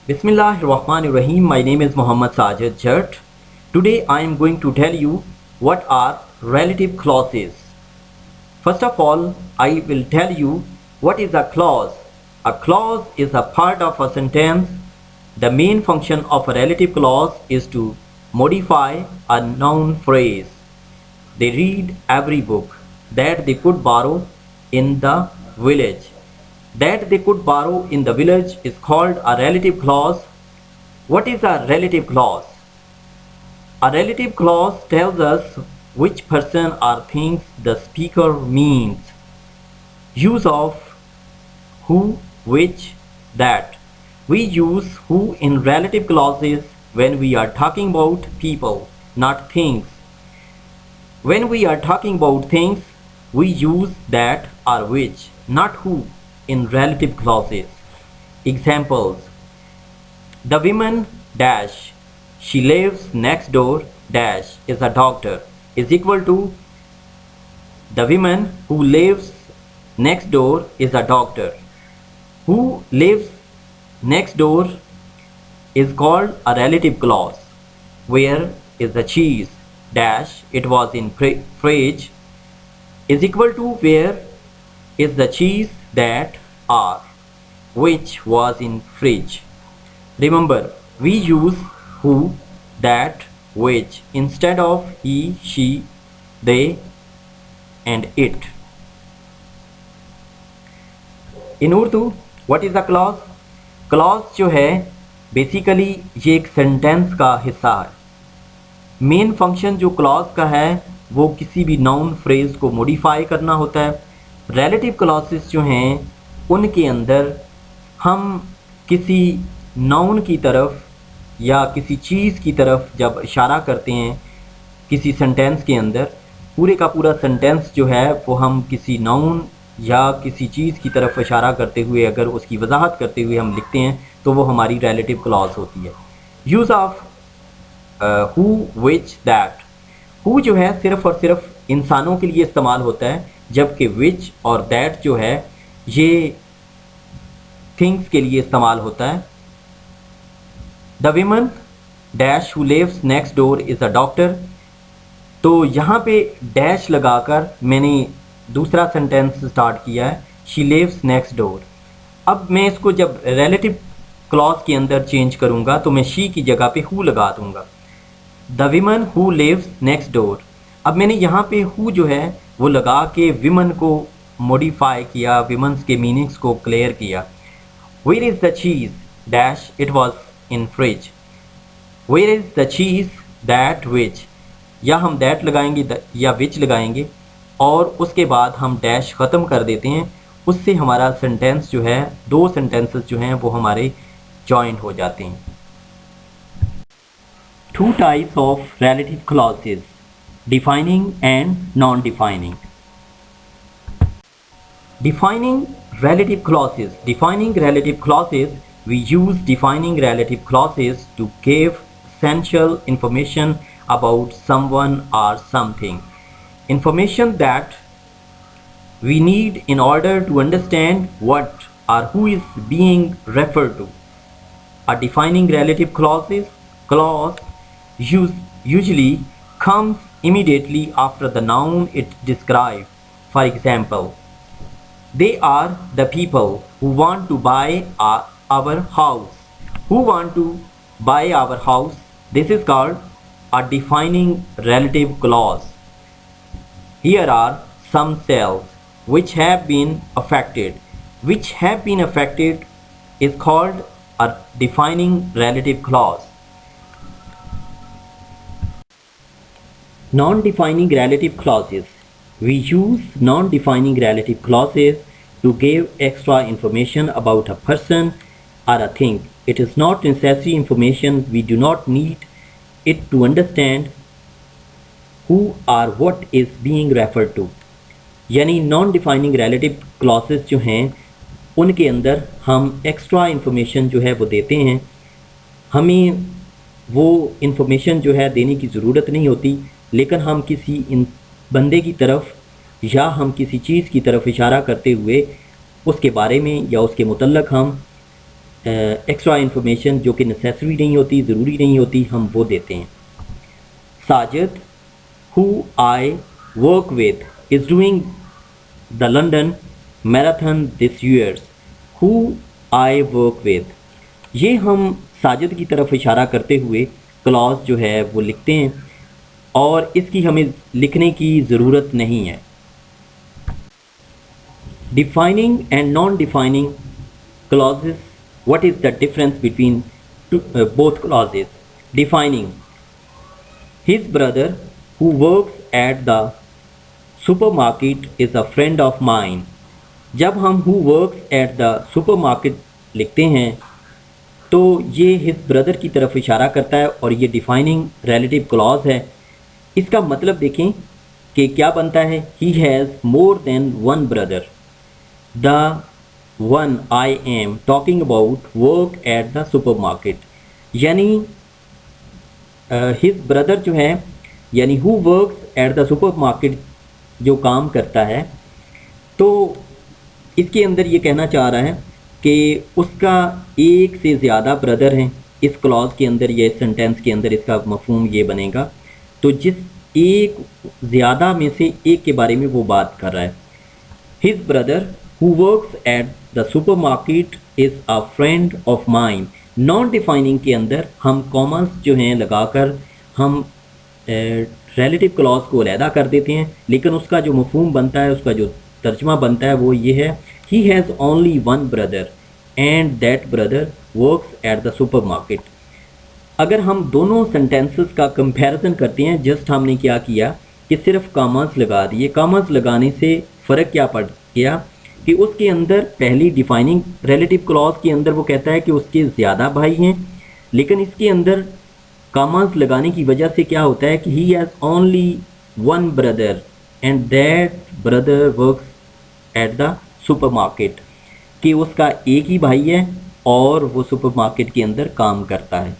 Bismillahirrahmanirrahim. My name is Muhammad Sajid Jat. Today I am going to tell you what are relative clauses. First of all, I will tell you what is a clause. A clause is a part of a sentence. The main function of a relative clause is to modify a noun phrase. They read every book that they could borrow in the village. That they could borrow in the village is called a relative clause. What is a relative clause? A relative clause tells us which person or things the speaker means. Use of who, which, that. We use who in relative clauses when we are talking about people, not things. When we are talking about things, we use that or which, not who in relative clauses. Examples: the woman dash she lives next door dash is a doctor is equal to the woman who lives next door is a doctor. Who lives next door is called a relative clause. Where is the cheese dash it was in fridge is equal to where is the cheese that or which was in fridge. Remember, we use who, that, which instead of he, she, they and it. In Urdu, what is a clause? Clause जो है basically ये एक sentence का हिस्सा है. Main function जो clause का है वो किसी भी नाउन फ्रेज को मॉडिफाई करना होता है. रिलेटिव क्लॉसेस जो हैं उनके अंदर हम किसी नाउन की तरफ या किसी चीज़ की तरफ जब इशारा करते हैं किसी सेंटेंस के अंदर, पूरे का पूरा सेंटेंस जो है वो हम किसी नाउन या किसी चीज़ की तरफ इशारा करते हुए अगर उसकी वजाहत करते हुए हम लिखते हैं तो वो हमारी रिलेटिव क्लॉज होती है. Use of who, which, that. Who जो है सिर्फ़ और सिर्फ इंसानों के लिए इस्तेमाल होता है, जबकि विच और दैट जो है ये थिंग्स के लिए इस्तेमाल होता है. The women dash who lives next door is a doctor. तो यहाँ पे डैश लगाकर मैंने दूसरा सेंटेंस स्टार्ट किया है, शी लिव्स नेक्स्ट डोर. अब मैं इसको जब रिलेटिव क्लॉज के अंदर चेंज करूँगा तो मैं शी की जगह पे हु लगा दूँगा. The women who lives next door. अब मैंने यहाँ पे हु जो है वो लगा के विमन को मॉडिफाई किया, विमन्स के मीनिंग्स को क्लियर किया. Where is the cheese dash it was in fridge. Where is the cheese that which, या हम दैट लगाएंगे या विच लगाएंगे और उसके बाद हम डैश ख़त्म कर देते हैं. उससे हमारा सेंटेंस जो है, दो सेंटेंसेस जो हैं वो हमारे जॉइंट हो जाते हैं. Two types of relative clauses: defining and non-defining. Defining relative clauses. Defining relative clauses, we use defining relative clauses to give essential information about someone or something. Information that we need in order to understand what or who is being referred to. A defining relative clause usually comes immediately after the noun it describes. For example, they are the people who want to buy our house. Who want to buy our house? This is called a defining relative clause. Here are some cells which have been affected. Which have been affected is called a defining relative clause. Non-defining relative clauses. We use non-defining relative clauses to give extra information about a person or a thing. It is not necessary information. We do not need it to understand who or what is being referred to. यानी non defining relative clauses जो हैं उनके अंदर हम extra information जो है वो देते हैं. हमें वो इन्फॉर्मेशन जो है देने की ज़रूरत नहीं होती, लेकिन हम किसी इन बंदे की तरफ या हम किसी चीज़ की तरफ इशारा करते हुए उसके बारे में या उसके मुतल्लक हम एक्स्ट्रा इन्फॉर्मेशन जो कि नेसेसरी नहीं होती, ज़रूरी नहीं होती, हम वो देते हैं। Sajid who I work with is doing the London Marathon this year. Who I work with, ये हम साजिद की तरफ इशारा करते हुए क्लॉज जो है वो लिखते हैं और इसकी हमें लिखने की ज़रूरत नहीं है। Defining and non-defining clauses. What is the difference between both clauses? Defining: his brother who works at the supermarket is a friend of mine. जब हम who works at the supermarket लिखते हैं तो ये his brother की तरफ इशारा करता है और ये defining relative clause है। इसका मतलब देखें कि क्या बनता है। He has more than one brother. The one I am talking about work at the supermarket. यानी his brother जो है यानी who works at the supermarket जो काम करता है, तो इसके अंदर ये कहना चाह रहा है कि उसका एक से ज़्यादा ब्रदर हैं। इस क्लॉज के अंदर या इस सेंटेंस के अंदर इसका मफहूम ये बनेगा, तो जिस एक ज़्यादा में से एक के बारे में वो बात कर रहा है। His brother who works at the supermarket is a friend of mine. Non defining के अंदर हम कॉमन्स जो हैं लगाकर हम रिलेटिव क्लॉज को अलहदा कर देते हैं, लेकिन उसका जो मफहूम बनता है, उसका जो तर्जमा बनता है वो ये है, he has only one brother and that brother works at the supermarket. अगर हम दोनों सेंटेंसेस का कंपैरिजन करते हैं, जस्ट हमने क्या किया कि सिर्फ कॉमास लगा दिए। कॉमास लगाने से फ़र्क क्या पड़ गया कि उसके अंदर पहली डिफाइनिंग रिलेटिव क्लॉज के अंदर वो कहता है कि उसके ज़्यादा भाई हैं, लेकिन इसके अंदर कॉमास लगाने की वजह से क्या होता है कि he has only one brother and that brother works at the supermarket, कि उसका एक ही भाई है और वो सुपरमार्केट के अंदर काम करता है।